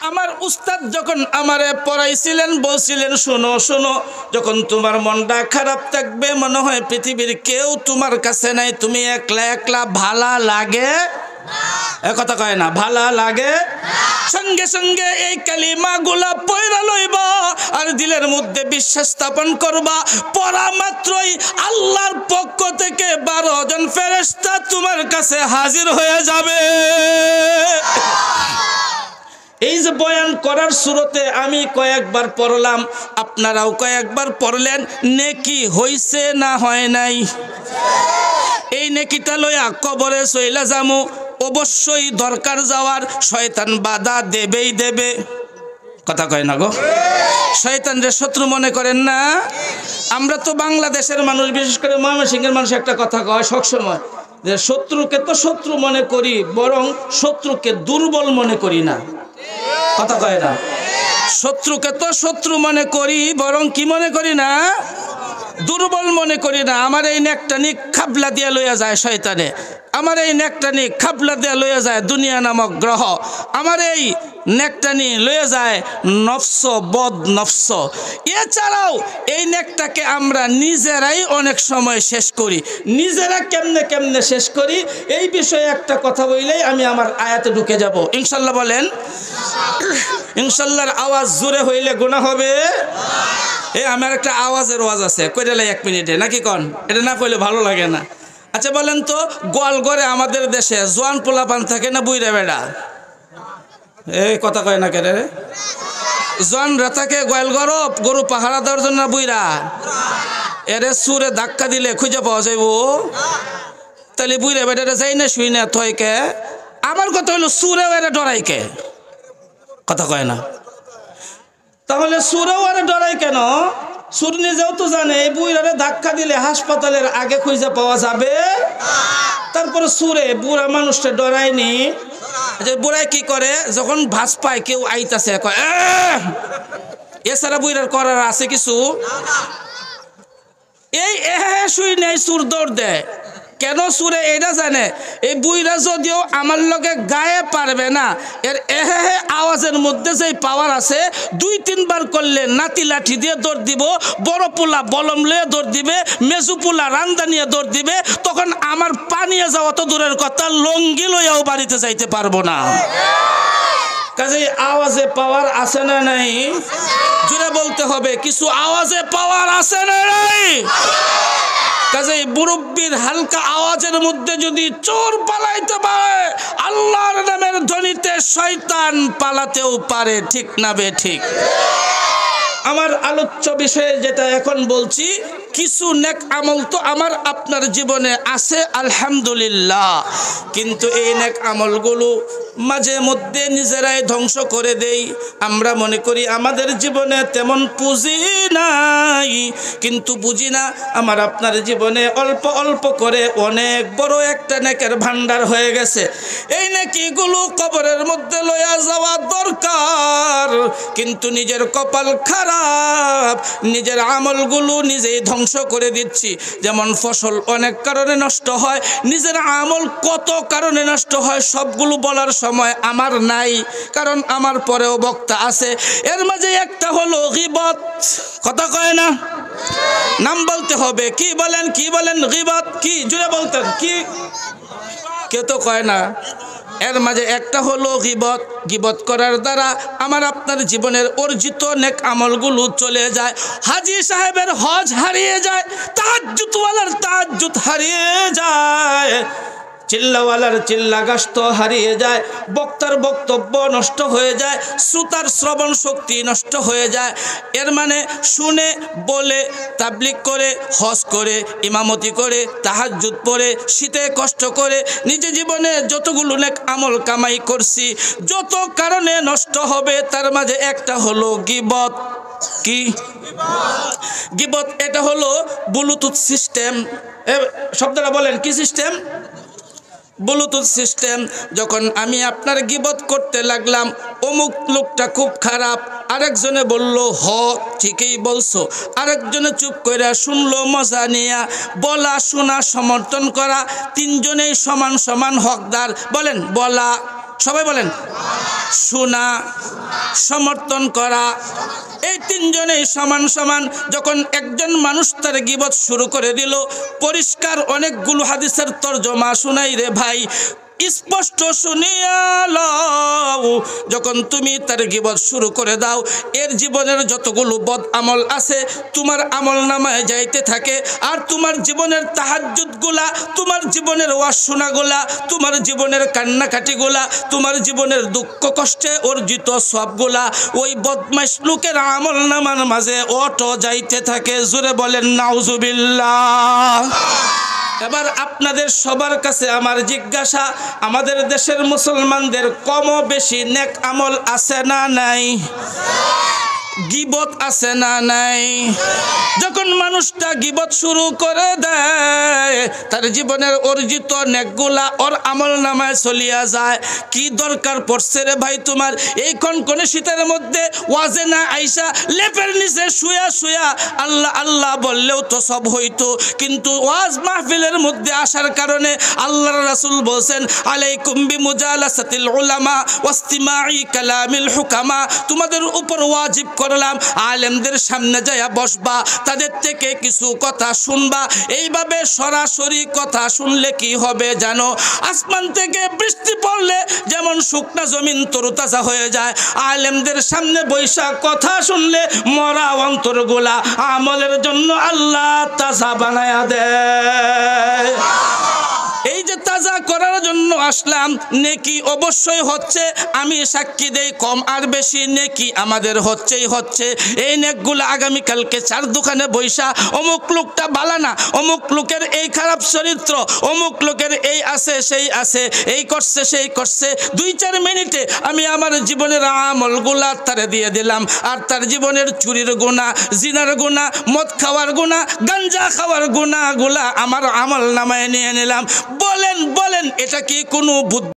আমার উস্তাদ যখন আমারে পড়াইছিলেন বলছিলেন, শোনো শোনো, যখন তোমার মনটা খারাপ থাকবে, মনে হয় পৃথিবীর কেউ তোমার কাছে নাই, তুমি একলা একলা ভালা লাগে, কথা কয় না, ভালা লাগে, সঙ্গে সঙ্গে এই কালিমাগুলা পয়রা লইবা আর দিলের মধ্যে বিশ্বাস স্থাপন করবা। পড়া মাত্রই আল্লাহর পক্ষ থেকে 12 জন ফেরেশতা তোমার কাছে হাজির হয়ে যাবে। এই যে বয়ান করার শুরুতে আমি কয়েকবার পড়লাম, আপনারাও কয়েকবার পড়লেন, নেকি হইছে না হয় নাই? এই নেকিটা লইয়া কবরে চইলা যামু, অবশ্যই দরকার যাওয়ার, শয়তান বাধা দেবেই দেবে, কথা কয় না গো? শয়তানরে শত্রু মনে করেন না? আমরা তো বাংলাদেশের মানুষ, বিশেষ করে ময়মনসিংহের মানুষ একটা কথা কয় সবসময়, যে শত্রুকে তো শত্রু মনে করি, বরং শত্রুকে দুর্বল মনে করি না, কথা কয় না? শত্রুকে তো শত্রু মনে করি, বরং কি মনে করি না? দুর্বল মনে করি না। আমার এই নেকটানি খাবলা দিয়া লইয়া যায় শয়তানে, আমার এই নেকটানি খাবলা দিয়া লইয়া যায় দুনিয়া নামক গ্রহ, আমার এই নেকটানি লইয়া যায় নফস, বদ নফস। এছাড়াও এই নেকটাকে আমরা নিজেরাই অনেক সময় শেষ করি। নিজেরা কেমনে কেমনে শেষ করি, এই বিষয়ে একটা কথা বললেই আমি আমার আয়াতে ঢুকে যাব ইনশাল্লাহ। বলেন ইনশাল্লাহর আওয়াজ জোরে হইলে গুনাহ হবে। আমার একটা আওয়াজের ওয়াজ আছে, কইলে 1 মিনিটে নাকি কন? এটা না কইলে ভালো লাগে না। আচ্ছা বলেন তো, গোয়ালঘরে আমাদের দেশে জোয়ান পোলাপান থাকে না বুইরা বেড়া? এই কথা কয় না কেরে? জোয়ানরা থাকে গোয়ালঘর, গরু পাহারা দেওয়ার জন্য বুইরা। এরে সুরে ধাক্কা দিলে খুঁজে পাওয়া যাইব? তাহলে বুইরা বেড়ারে যাই না, শুই না থয়কে? আমার কথা হলো সুরেও এরা ডরাইকে, কথা কয় না? তাহলে সুরেও আরে ডরাই কেন? সুর নিজেও তো জানে এই বুইরারে ধাক্কা দিলে হাসপাতালের আগে খুঁজে পাওয়া যাবে। তারপরে সুরে বুড়া মানুষটা ডরায়নি। যে বুড়াই কি করে, যখন ভাস পায় কেউ আইতাছে, কয় এছাড়া বুইরার করার আছে কিছু? এই শুই নেই, সুর দৌড় দেয় কেন? সুরে এটা জানে এই বুইরা যদিও আমার লগে গায়ে পারবে না, এর আওয়াজের মধ্যে যে পাওয়ার আছে, 2-3 বার করলে নাতি লাঠি দিয়ে দৌড় দিব, বড় পোলা বলম লয়ে দৌড় দিবে, মেজু পোলা রান্দা নিয়ে দৌড় দিবে, তখন আমার পানিয়ে যাওয়া তো দূরের কথা, লঙ্গি লইয়াও বাড়িতে যাইতে পারবো না। কাজে আওয়াজে পাওয়ার আছে না নাই? জোরে বলতে হবে, কিছু আওয়াজে পাওয়ার আছে না নাই? কাজে মুরব্বির হালকা আওয়াজের মধ্যে যদি চোর পালাইতে পারে, আল্লাহর নামের ধ্বনিতে শয়তান পালাতেও পারে, ঠিক না বে ঠিক? আমার আলোচ্য বিষয়ে যেটা এখন বলছি, কিছু নেক আমল তো আমার আপনার জীবনে আছে আলহামদুলিল্লাহ, কিন্তু এই নেক আমলগুলো মাঝে মধ্যে নিজেরাই ধ্বংস করে দেই। আমরা মনে করি আমাদের জীবনে তেমন পুঁজি নাই, কিন্তু বুঝি না আমার আপনার জীবনে অল্প অল্প করে অনেক বড় একটা নেকের ভান্ডার হয়ে গেছে। এই নেকিগুলো কবরের মধ্যে লইয়া যাওয়া দরকার, কিন্তু নিজের কপাল খারাপ, নিজের আমলগুলো নিজেই ধ্বংস করে দিচ্ছি। যেমন ফসল অনেক কারণে নষ্ট হয়, নিজের আমল কত কারণে নষ্ট হয়, সবগুলো বলার সময় আমার নাই, কারণ আমার পরেও বক্তা আছে। এর মাঝে একটা হলো গীবত, কথা কয় না? নাম বলতে হবে। কি বলেন, কি বলেন? গীবত কি? জুড়ে বলতেন কি? কেউ তো কয় না। এর মাঝে একটা হলো গীবত। গীবত করার দ্বারা আমার আপনার জীবনের অর্জিত নেক আমলগুলো চলে যায়। হাজী সাহেবের হজ হারিয়ে যায়, তাহাজ্জুদওয়ালার তাহাজ্জুদ হারিয়ে যায়, চিল্লাওয়ালার চিল্লা গাস্ত হারিয়ে যায়, বক্তার বক্তব্য নষ্ট হয়ে যায়, শ্রোতার শ্রবণ শক্তি নষ্ট হয়ে যায়। এর মানে শুনে বলে তাবলিগ করে, হজ করে, ইমামতি করে, তাহাজ্জুদ পড়ে, শীতে কষ্ট করে নিজে জীবনে যতগুলো নেক আমল কামাই করছি, যত কারণে নষ্ট হবে, তার মাঝে একটা হলো গীবত। কি গীবত? এটা হলো ব্লুটুথ সিস্টেম। শব্দটা বলেন, কি সিস্টেম? Bluetooth system. যখন আমি আপনার গীবত করতে লাগলাম, অমুক লোকটা খুব খারাপ, আরেকজনে বলল হ ঠিকই বলছো, আরেকজনে চুপ করে শুনলো মজা নিয়া, বলা শোনা সমর্থন করা, তিনজনেই সমান সমান হকদার। বলেন বলা, সবাই বলেন শোনা, সমর্থন করা, এই তিনজনেই সমান সমান। যখন একজন মানুষ তার গীবত শুরু করে দিল, পরিষ্কার অনেকগুলো হাদিসের তরজমা শুনাই রে ভাই, স্পষ্ট শুনিয়া লও। যখন তুমি তার গীবত শুরু করে দাও, এর জীবনের যতগুলো বদ আমল আছে তোমার আমল নামায় যাইতে থাকে। আর তোমার জীবনের তাহাজ্জুদগুলা, তোমার জীবনের ওয়াজ শোনাগুলা, তোমার জীবনের কান্নাকাটিগুলা, তোমার জীবনের দুঃখ কষ্টে অর্জিত সবগুলা ওই বদমাইশ লোকের আমল নামার মাঝে অটো যাইতে থাকে। জোরে বলেন নাউজুবিল্লাহ। এবার আপনাদের সবার কাছে আমার জিজ্ঞাসা, আমাদের দেশের মুসলমানদের কম বেশি নেক আমল আছে না নাই? গীবত আছে না নাই? যখন মানুষটা গীবত শুরু করে দেয়, তার জীবনের অর্জিত নেকগুলা ওর আমল নামায় চলিয়া যায়। কি দরকার পড়ছে রে ভাই তোমার এই কনকনে শীতের মধ্যে ওয়াজে না আইসা লেপের নিচে শুয়া শুয়া আল্লাহ আল্লাহ বললেও তো সব হইতো, কিন্তু ওয়াজ মাহফিলের মধ্যে আসার কারণে আল্লাহর রাসূল বলছেন, আলাইকুম বিমুজালাসাতিল উলামা ওয়াসতিমাই কালামিল হুকামা, তোমাদের উপর ওয়াজিব করলাম আলেমদের সামনে যায়া বসবা, তাদের থেকে কিছু কথা শুনবা। এইভাবে সরাসরি কথা শুনলে কি হবে জানো? আসমান থেকে বৃষ্টি পড়লে যেমন শুকনা জমিন তরুতাজা হয়ে যায়, আলেমদের সামনে বৈশা কথা শুনলে মরা অন্তরগুলা আমলের জন্য আল্লাহ তাজা বানায়া দেয়। এই যে তাজা করার জন্য আসলাম, নেকি অবশ্যই হচ্ছে, আমি সাক্ষী দেই, কম আর বেশি নেকি আমাদের হচ্ছেই হচ্ছে। এই নেকগুলো আগামীকালকে চার দোকানে বৈশা অমুক লোকটা বালানা, অমুক লোকের এই খারাপ চরিত্র, অমুক লোকের এই আছে সেই আছে, এই করছে সেই করছে, 2-4 মিনিটে আমি আমার জীবনের আমলগুলা তারে দিয়ে দিলাম। আর তার জীবনের চুরির গুনাহ, জিনার গুনাহ, মদ খাওয়ার গুনাহ, গাঞ্জা খাওয়ার গুনাহগুলা আমার আমল নামায় নিয়ে নিলাম। বলেন বলেন, এটা কি কোনো বুদ্ধি?